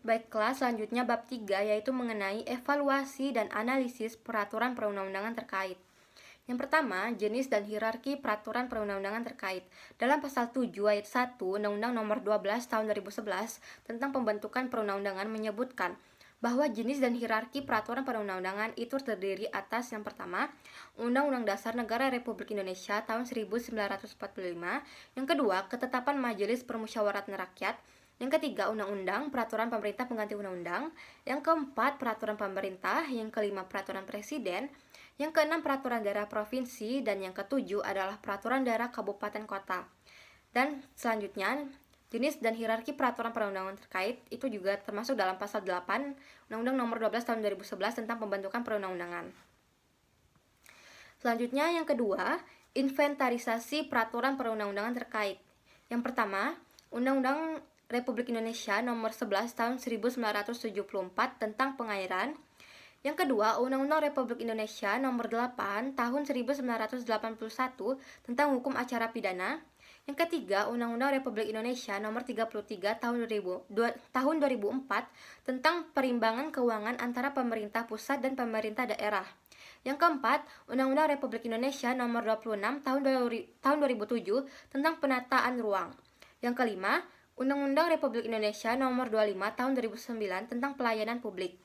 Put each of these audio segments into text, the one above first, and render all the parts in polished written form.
Baiklah, selanjutnya bab 3 yaitu mengenai evaluasi dan analisis peraturan perundang-undangan terkait. Yang pertama, jenis dan hierarki peraturan perundang-undangan terkait. Dalam pasal 7 ayat 1 Undang-Undang Nomor 12 Tahun 2011 tentang pembentukan perundang-undangan menyebutkan bahwa jenis dan hierarki peraturan perundang-undangan itu terdiri atas yang pertama, Undang-Undang Dasar Negara Republik Indonesia tahun 1945, yang kedua, ketetapan Majelis Permusyawaratan Rakyat, yang ketiga, undang-undang, peraturan pemerintah pengganti undang-undang, yang keempat, peraturan pemerintah, yang kelima, peraturan presiden, yang keenam, peraturan daerah provinsi, dan yang ketujuh adalah peraturan daerah kabupaten kota. Dan selanjutnya, jenis dan hierarki peraturan perundang-undangan terkait itu juga termasuk dalam pasal 8 Undang-Undang Nomor 12 Tahun 2011 tentang pembentukan perundang-undangan. Selanjutnya yang kedua, inventarisasi peraturan perundang-undangan terkait. Yang pertama, Undang-Undang Republik Indonesia Nomor 11 Tahun 1974 tentang pengairan. Yang kedua, Undang-Undang Republik Indonesia Nomor 8 Tahun 1981 tentang hukum acara pidana. Yang ketiga, Undang-Undang Republik Indonesia Nomor 33 Tahun 2004 tentang perimbangan keuangan antara pemerintah pusat dan pemerintah daerah. Yang keempat, Undang-Undang Republik Indonesia Nomor 26 Tahun 2007 tentang penataan ruang. Yang kelima, Undang-Undang Republik Indonesia Nomor 25 Tahun 2009 tentang pelayanan publik.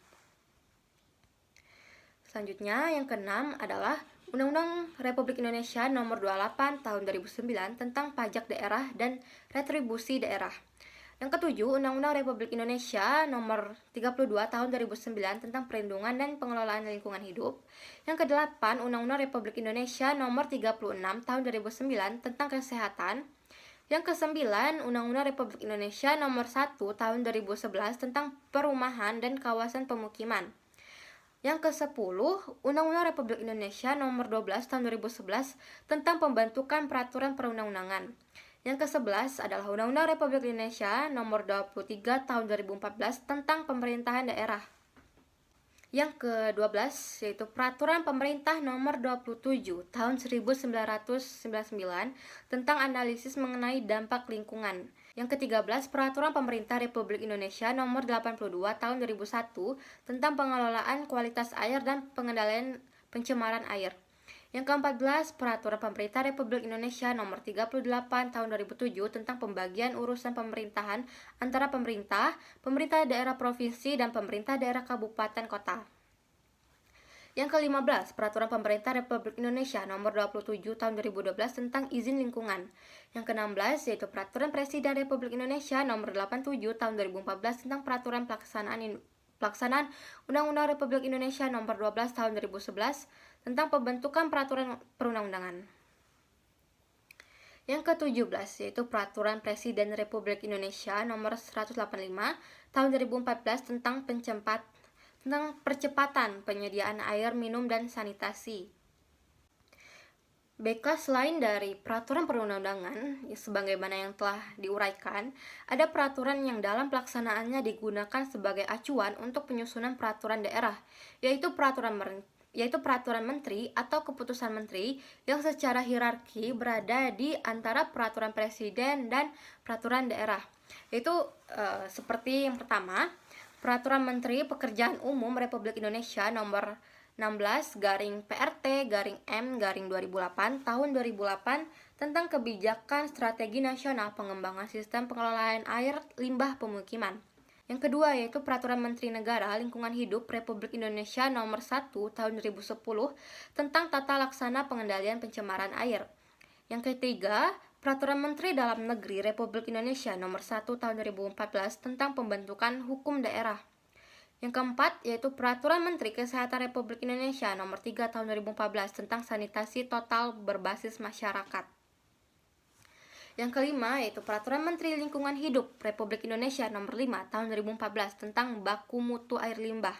Selanjutnya, yang keenam adalah Undang-Undang Republik Indonesia Nomor 28 Tahun 2009 tentang pajak daerah dan retribusi daerah. Yang ketujuh, Undang-Undang Republik Indonesia Nomor 32 Tahun 2009 tentang perlindungan dan pengelolaan lingkungan hidup. Yang kedelapan, Undang-Undang Republik Indonesia Nomor 36 Tahun 2009 tentang kesehatan. Yang kesembilan, Undang-Undang Republik Indonesia Nomor 1 Tahun 2011 tentang perumahan dan kawasan pemukiman. Yang ke-10, Undang-Undang Republik Indonesia Nomor 12 Tahun 2011 tentang pembentukan peraturan perundang-undangan. Yang ke-11 adalah Undang-Undang Republik Indonesia Nomor 23 Tahun 2014 tentang pemerintahan daerah. Yang ke-12 yaitu Peraturan Pemerintah Nomor 27 Tahun 1999 tentang analisis mengenai dampak lingkungan. Yang ke-13, Peraturan Pemerintah Republik Indonesia Nomor 82 Tahun 2001 tentang pengelolaan kualitas air dan pengendalian pencemaran air. Yang ke-14, Peraturan Pemerintah Republik Indonesia Nomor 38 Tahun 2007 tentang pembagian urusan pemerintahan antara pemerintah daerah provinsi, dan pemerintah daerah kabupaten kota. Yang ke-15, Peraturan Pemerintah Republik Indonesia Nomor 27 Tahun 2012 tentang izin lingkungan. Yang ke-16 yaitu Peraturan Presiden Republik Indonesia Nomor 87 Tahun 2014 tentang peraturan pelaksanaan Undang-Undang Republik Indonesia Nomor 12 Tahun 2011 tentang pembentukan peraturan perundang-undangan. Yang ke-17 yaitu Peraturan Presiden Republik Indonesia Nomor 185 Tahun 2014 tentang percepatan penyediaan air minum dan sanitasi. Baiklah, selain dari peraturan perundang-undangan, sebagaimana yang telah diuraikan, ada peraturan yang dalam pelaksanaannya digunakan sebagai acuan untuk penyusunan peraturan daerah, yaitu peraturan menteri atau keputusan menteri yang secara hierarki berada di antara peraturan presiden dan peraturan daerah. Yaitu seperti yang pertama, Peraturan Menteri Pekerjaan Umum Republik Indonesia Nomor 16/PRT/M/2008 Tahun 2008 tentang kebijakan strategi nasional pengembangan sistem pengelolaan air limbah pemukiman. Yang kedua yaitu Peraturan Menteri Negara Lingkungan Hidup Republik Indonesia Nomor 1 Tahun 2010 tentang tata laksana pengendalian pencemaran air. Yang ketiga, Peraturan Menteri Dalam Negeri Republik Indonesia Nomor 1 Tahun 2014 tentang pembentukan hukum daerah. Yang keempat yaitu Peraturan Menteri Kesehatan Republik Indonesia Nomor 3 Tahun 2014 tentang sanitasi total berbasis masyarakat. Yang kelima yaitu Peraturan Menteri Lingkungan Hidup Republik Indonesia Nomor 5 Tahun 2014 tentang baku mutu air limbah.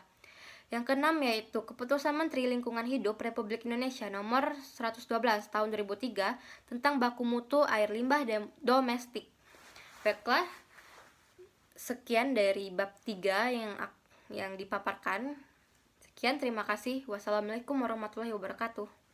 Yang keenam yaitu Keputusan Menteri Lingkungan Hidup Republik Indonesia Nomor 112 Tahun 2003 tentang baku mutu air limbah domestik. Baiklah, sekian dari bab 3 yang dipaparkan. Sekian, terima kasih. Wassalamualaikum warahmatullahi wabarakatuh.